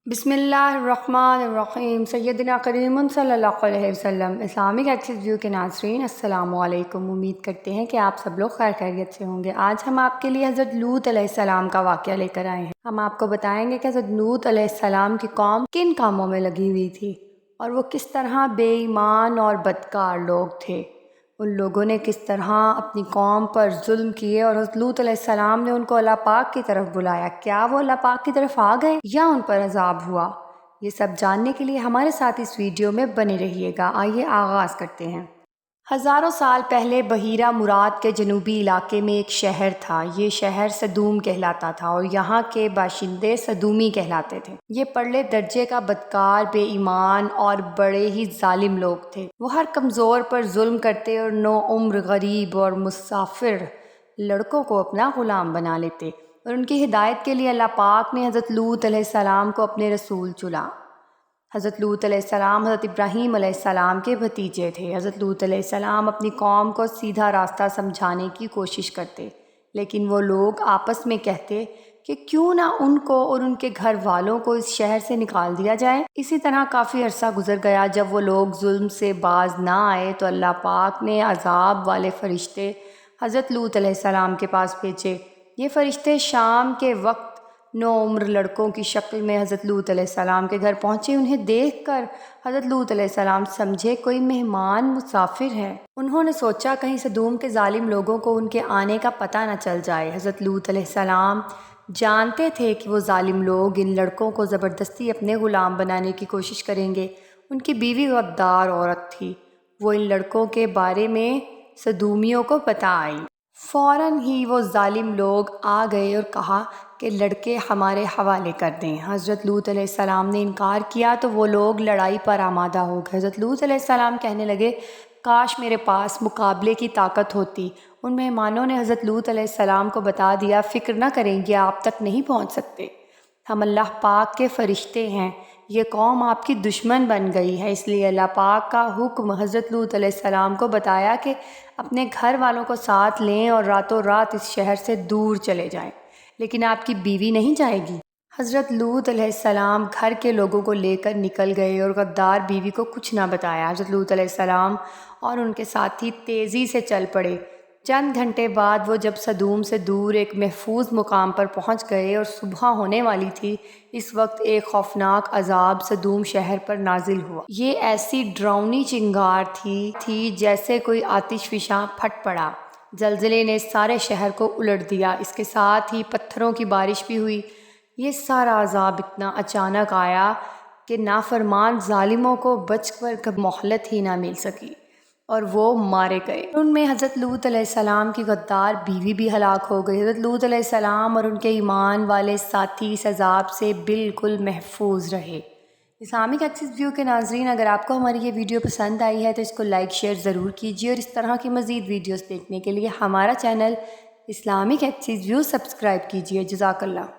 बिस्मिल्लाहिर्रहमानिर्रहीम। सैयदना करीम सल्लल्लाहु अलैहि वसल्लम। इस्लामिक एक्सिस व्यू के नाज़रीन अस्सलाम वालेकुम। उम्मीद करते हैं कि आप सब लोग खैर खैरियत से होंगे। आज हम आपके लिए हज़रत लूत अलैहिस्सलाम का वाक़या लेकर आए हैं। हम आपको बताएंगे कि हज़रत लूत अलैहिस्सलाम की कौम किन कामों में लगी हुई थी और वो किस तरह बेईमान और बदकार लोग थे। उन लोगों ने किस तरह अपनी कौम पर जुल्म किए और हज़रत लूत अलैहिस्सलाम ने उनको अल्लाह पाक की तरफ बुलाया। क्या वो अल्लाह पाक की तरफ आ गए या उन पर अजाब हुआ? ये सब जानने के लिए हमारे साथ इस वीडियो में बने रहिएगा। आइए आगाज़ करते हैं। हज़ारों साल पहले बहीरा मुराद के जनूबी इलाके में एक शहर था। ये शहर सदूम कहलाता था और यहाँ के बाशिंदे सदूमी कहलाते थे। ये परले दर्जे का बदकार, बेईमान और बड़े ही जालिम लोग थे। वो हर कमज़ोर पर जुल्म करते और नो उम्र, गरीब और मुसाफिर लड़कों को अपना ग़ुलाम बना लेते। और उनकी हिदायत के लिए अल्लाह पाक ने हज़रत लूत अलैहिस्सलाम को अपने रसूल चुना। हज़रत लूत अलैहिस्सलाम हज़रत इब्राहीम अलैहिस्सलाम के भतीजे थे। हज़रत लूत अलैहिस्सलाम अपनी कौम को सीधा रास्ता समझाने की कोशिश करते, लेकिन वो लोग आपस में कहते कि क्यों ना उनको और उनके घर वालों को इस शहर से निकाल दिया जाए। इसी तरह काफ़ी अरसा गुजर गया। जब वो लोग जुल्म से बाज ना आए तो अल्लाह पाक ने अजाब वाले फ़रिश्ते हज़रत लूत अलैहिस्सलाम के पास भेजे। ये फ़रिश्ते शाम के वक्त नो उम्र लड़कों की शक्ल में हज़रत लूत अलैहिस्सलाम के घर पहुँचे। उन्हें देखकर हज़रत लूत अलैहिस्सलाम समझे कोई मेहमान मुसाफिर है। उन्होंने सोचा कहीं सदूम के जालिम लोगों को उनके आने का पता न चल जाए। हज़रत लूत अलैहिस्सलाम जानते थे कि वो जालिम लोग इन लड़कों को ज़बरदस्ती अपने ग़ुलाम बनाने की कोशिश करेंगे। उनकी बीवी गद्दार औरत थी। वो इन लड़कों के बारे में सदूमियों को पता आई। फ़ौरन ही वो जालिम लोग आ गए और कहा कि लड़के हमारे हवाले कर दें। हज़रत लूत अलैहिस्सलाम ने इनकार किया तो वो लोग लड़ाई पर आमादा हो गए। हज़रत लूत अलैहिस्सलाम कहने लगे, काश मेरे पास मुकाबले की ताकत होती। उन मेहमानों ने हज़रत लूत अलैहिस्सलाम को बता दिया, फ़िक्र न करें, आप तक नहीं पहुँच सकते। हम अल्लाह पाक के फ़रिश्ते हैं। ये कौम आपकी दुश्मन बन गई है। इसलिए अल्लाह पाक का हुक्म हज़रत लूत अलैहिस्सलाम को बताया कि अपने घर वालों को साथ लें और रातों रात इस शहर से दूर चले जाएं। लेकिन आपकी बीवी नहीं जाएगी। हज़रत लूत अलैहिस्सलाम घर के लोगों को लेकर निकल गए और गद्दार बीवी को कुछ ना बताया। हज़रत लूत अलैहिस्सलाम और उनके साथी तेज़ी से चल पड़े। चंद घंटे बाद वो जब सदूम से दूर एक महफूज मुकाम पर पहुंच गए और सुबह होने वाली थी, इस वक्त एक खौफनाक अजाब सदूम शहर पर नाजिल हुआ। ये ऐसी डरावनी चिंगार थी जैसे कोई आतिशफिशां फट पड़ा। जलजले ने सारे शहर को उलट दिया। इसके साथ ही पत्थरों की बारिश भी हुई। ये सारा अजाब इतना अचानक आया कि नाफरमान जालिमों को बचकर कभी मोहलत ही ना मिल सकी और वो मारे गए। उनमें हज़रत लूत अलैहिस्सलाम की गद्दार बीवी भी हलाक हो गई। हज़रत लूत अलैहिस्सलाम और उनके ईमान वाले साथी इस अजाब से बिल्कुल महफूज रहे। इस्लामिक एक्सिस व्यू के नाज़रीन, अगर आपको हमारी ये वीडियो पसंद आई है तो इसको लाइक शेयर ज़रूर कीजिए और इस तरह की मज़ीद वीडियोस देखने के लिए हमारा channel Islamic axis view subscribe कीजिए। जज़ाकल्लाह।